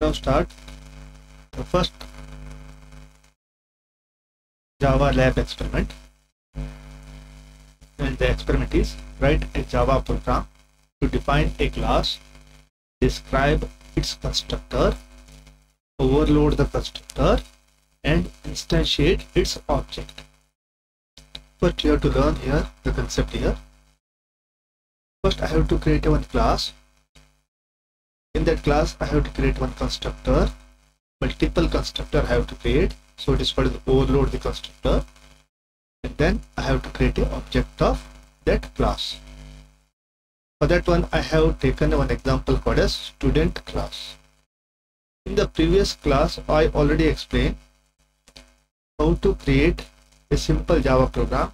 Now start the first Java lab experiment, and the experiment is write a Java program to define a class, describe its constructor, overload the constructor, and instantiate its object. But you have to learn here the concept here. First I have to create one class. In that class I have to create one constructor. Multiple constructor I have to create, so it is called overload the constructor, and then I have to create an object of that class. For that one I have taken one example called as student class. In the previous class I already explained how to create a simple Java program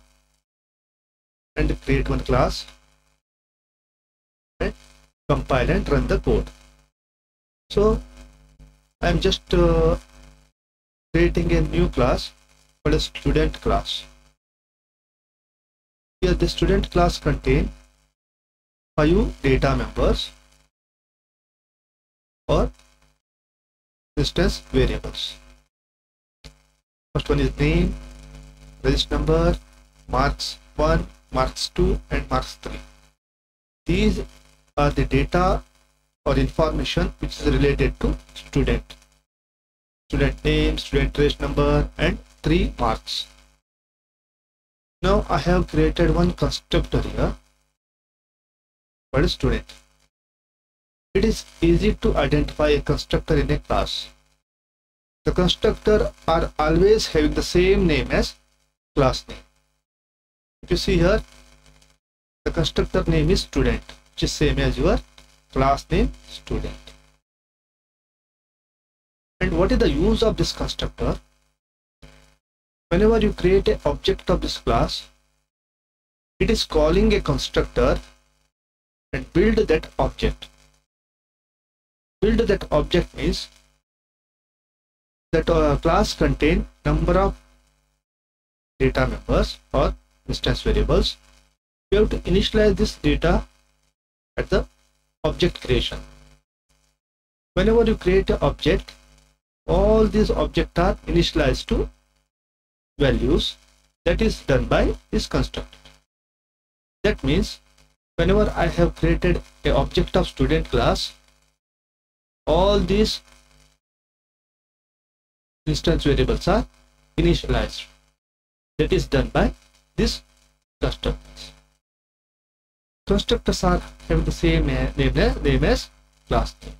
and create one class and compile and run the code. So I am just creating a new class called a student class. Here the student class contains 5 data members or instance variables. First one is name, register number, marks 1, marks 2 and marks 3. These are the data or information which is related to student. Student name, student register number and 3 marks. Now I have created one constructor here called student. It is easy to identify a constructor in a class. The constructor are always having the same name as class name. If you see here, the constructor name is student, which is same as your class name student. And what is the use of this constructor? Whenever you create an object of this class, it is calling a constructor and build that object. Build that object means that class contain number of data members or instance variables. You have to initialize this data at the object creation. Whenever you create an object, all these objects are initialized to values. That is done by this constructor. That means whenever I have created an object of student class, all these instance variables are initialized. That is done by this constructors. Constructors are having the same name as class name.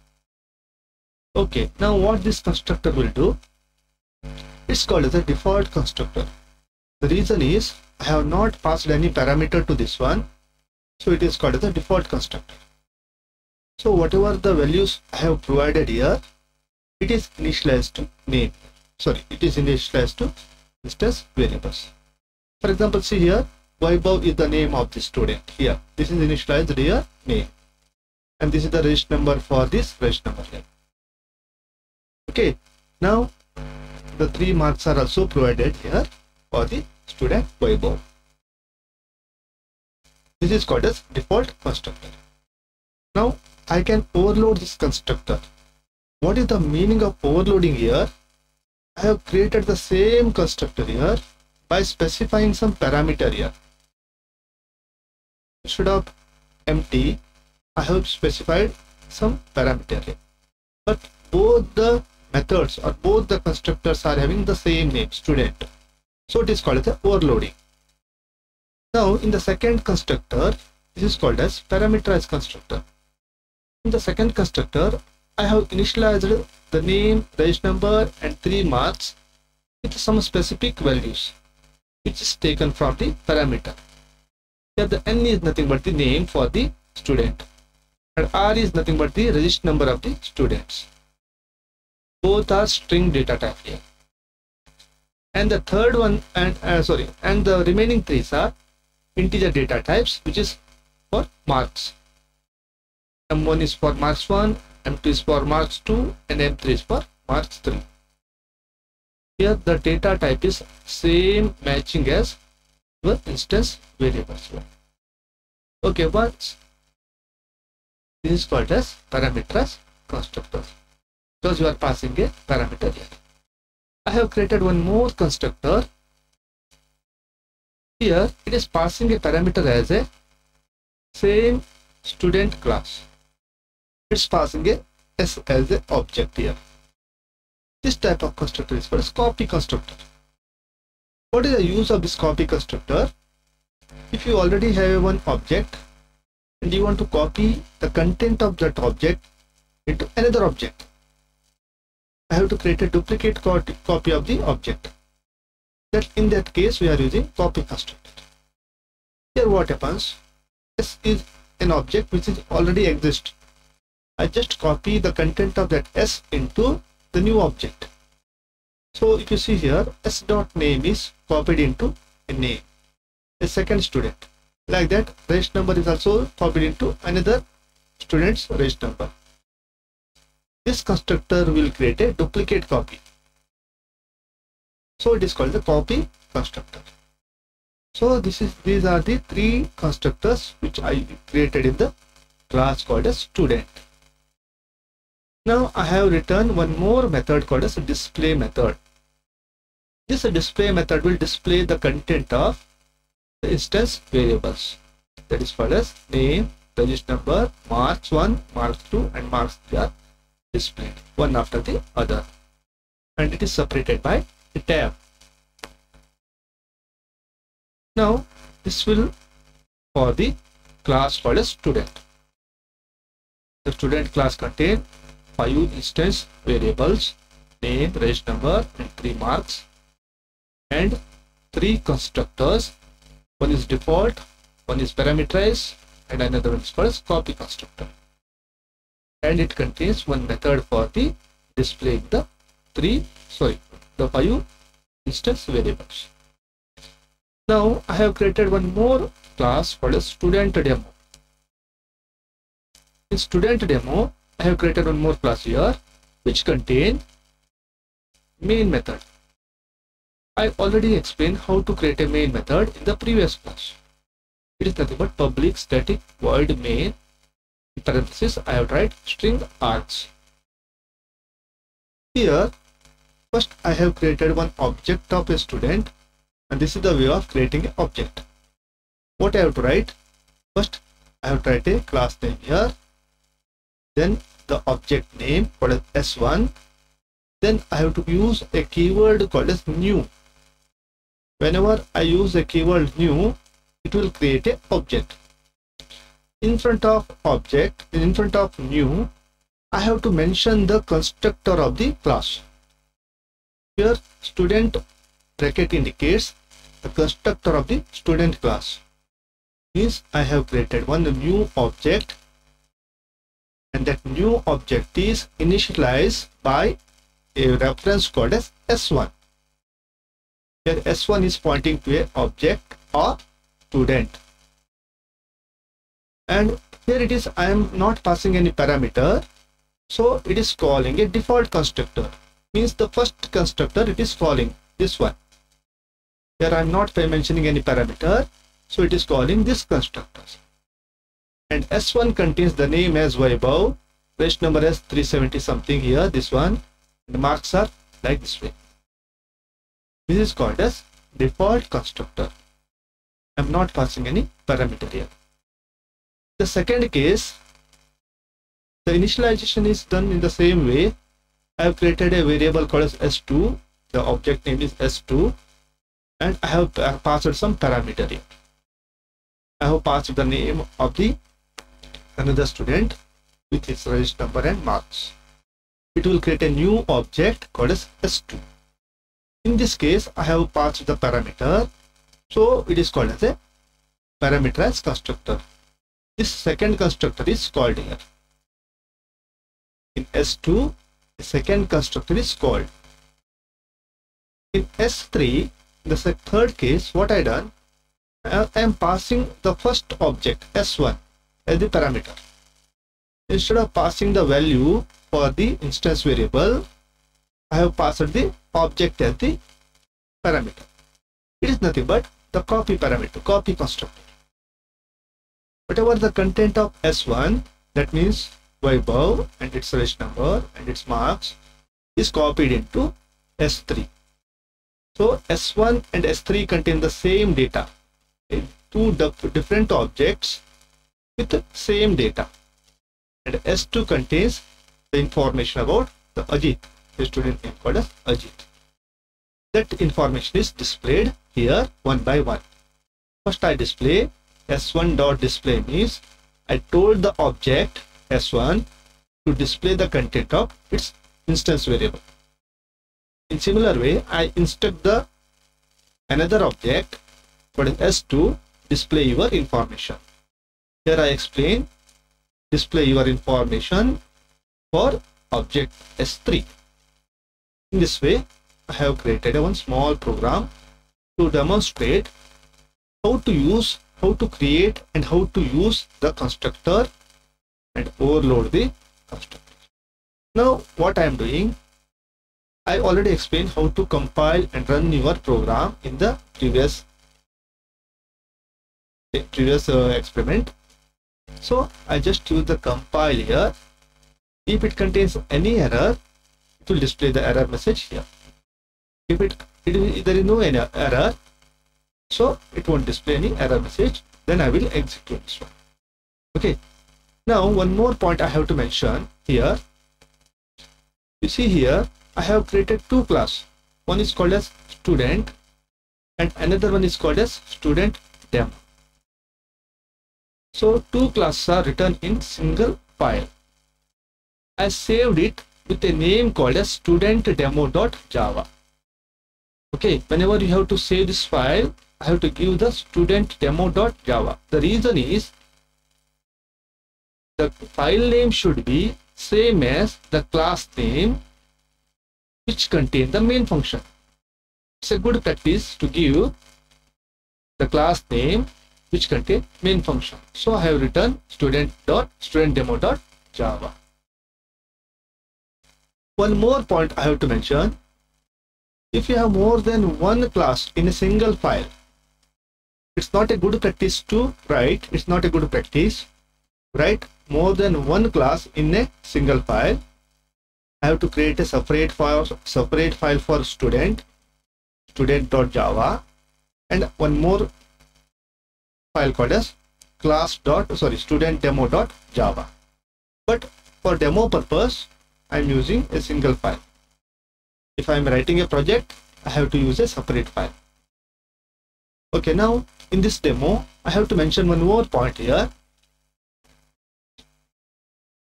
Okay, now what this constructor will do? It's called as a default constructor. The reason is I have not passed any parameter to this one, so it is called as a default constructor. So whatever the values I have provided here, it is initialized to name. Sorry, it is initialized to instance variables. For example, see here, Vaibhav is the name of the student. Here, this is initialized here name, and this is the register number for this register number here. Okay, now the 3 marks are also provided here for the student Vaibhav. This is called as default constructor. Now I can overload this constructor. What is the meaning of overloading here? I have created the same constructor here by specifying some parameter here. Instead of empty, I have specified some parameter here. But both the methods or both the constructors are having the same name, student. So it is called as overloading. Now in the second constructor, this is called as parameterized constructor. In the second constructor, I have initialized the name, register number and 3 marks with some specific values, which is taken from the parameter. Here the N is nothing but the name for the student, and R is nothing but the register number of the students. Both are string data type here. And the third one and the remaining 3 are integer data types, which is for marks. M1 is for marks 1, M2 is for marks 2 and M3 is for marks 3. Here the data type is same matching as the instance variables. Okay, once this is called as parameterized constructor. because you are passing a parameter here. I have created one more constructor. Here it is passing a parameter as a same student class. It's passing a s as an object here. This type of constructor is called as copy constructor. What is the use of this copy constructor? If you already have one object and you want to copy the content of that object into another object, I have to create a duplicate copy of the object. In that case, we are using copy constructor. Here what happens? S is an object which is already exists. I just copy the content of that S into the new object. So if you see here, S dot name is copied into a name, a second student. Like that, register number is also copied into another student's register number. This constructor will create a duplicate copy. So it is called the copy constructor. So these are the three constructors which I created in the class called as student. Now I have written one more method called as display method. This display method will display the content of the instance variables. That is called as name, register number, marks 1, marks 2 and marks 3 are displayed one after the other, and it is separated by a tab. Now this will for the class called as student. The student class contains 5 instance variables, name, register number and 3 marks, and 3 constructors. One is default, one is parameterized and another one is called as copy constructor. And it contains one method for the displaying the 5 instance variables. Now I have created one more class called as student demo. In student demo, I have created one more class here which contain main method. I already explained how to create a main method in the previous class. It is nothing but public static void main. In parenthesis, I have write string args. Here, first I have created one object of a student, and this is the way of creating an object. What I have to write? First, I have to write a class name here, then the object name called as S1, then I have to use a keyword called as new. Whenever I use a keyword new, it will create an object. In front of object, in front of new, I have to mention the constructor of the class. Here student bracket indicates the constructor of the student class. Means I have created one new object, and that new object is initialized by a reference called as S1. Here S1 is pointing to an object or student. And here it is, I am not passing any parameter, so it is calling a default constructor. Means the first constructor it is calling this one. Here I am not mentioning any parameter, so it is calling this constructor. And S1 contains the name as Vaibhav, register number as 370 something here, this one, the marks are like this way. This is called as default constructor. I am not passing any parameter here. The second case, the initialization is done in the same way. I have created a variable called as S2. The object name is S2, and I have passed some parameter here. I have passed the name of the another student with his register number and marks. It will create a new object called as S2. In this case, I have passed the parameter, so it is called as a parameterized constructor. This second constructor is called here. In S2, the second constructor is called. In S3, the third case, what I done, I am passing the first object S1 as the parameter. Instead of passing the value for the instance variable, I have passed the object as the parameter. It is nothing but the copy parameter, copy constructor. Whatever the content of S1, that means Vaibhav and its register number and its marks is copied into S3. So S1 and S3 contain the same data in two different objects with the same data, and S2 contains the information about the Ajit, the student name called as Ajit. That information is displayed here one by one. First I display S1 dot display means I told the object S1 to display the content of its instance variable. In similar way, I instruct the another object called S2 display your information. Here I explain display your information for object S3. In this way, I have created one small program to demonstrate how to create and how to use the constructor and overload the constructor. Now what I am doing, I already explained how to compile and run your program in the previous experiment. So I just use the compile here. If it contains any error, it will display the error message here. If there is no any error, so it won't display any error message, then I will execute this one. Okay, now one more point I have to mention here. You see here I have created two classes. One is called as student and another one is called as student demo. So two classes are written in single file. I saved it with a name called as studentdemo.java. Okay, whenever you have to save this file, I have to give the studentdemo.java. The reason is the file name should be same as the class name which contains the main function. It's a good practice to give the class name which contains main function. So I have written studentdemo.java. One more point I have to mention. If you have more than one class in a single file, it's not a good practice to write. It's not a good practice. Write more than one class in a single file. I have to create a separate file for student.java, and one more file called as studentdemo.java. But for demo purpose, I am using a single file. If I am writing a project, I have to use a separate file. Okay, now in this demo, I have to mention one more point here.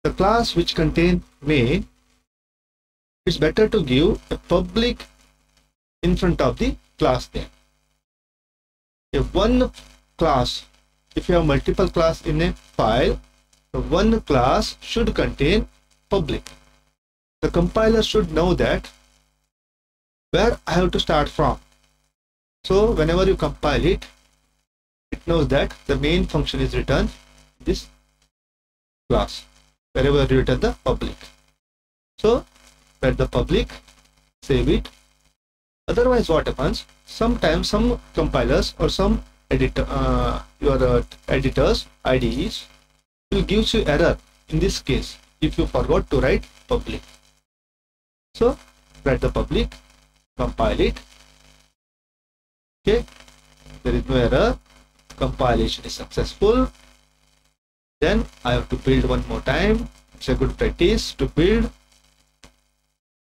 The class which contains main, it's better to give a public in front of the class name. If one class, if you have multiple class in a file, the one class should contain public. The compiler should know that where I have to start from. So whenever you compile it, it knows that the main function is written in this class, wherever you return the public. So write the public, save it. Otherwise what happens, sometimes some compilers or some editors, IDEs will give you error in this case if you forgot to write public. So write the public, compile it. Okay, there is no error, compilation is successful. Then I have to build one more time. It's a good practice to build.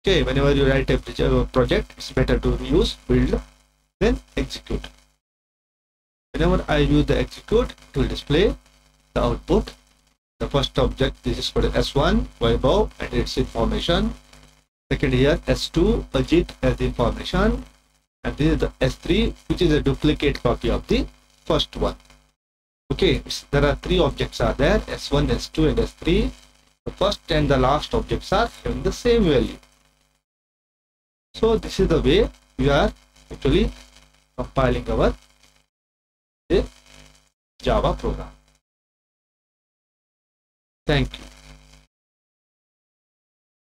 Okay, whenever you write a project, it's better to use build, then execute. Whenever I use the execute, it will display the output. The first object, this is called S1, Vaibhav, and its information. Second here, S2, Ajit as the information. And this is the S3, which is a duplicate copy of the first one. Okay, there are three objects are there, S1, S2 and S3. The first and the last objects are having the same value. So this is the way we are actually compiling our Java program. Thank you.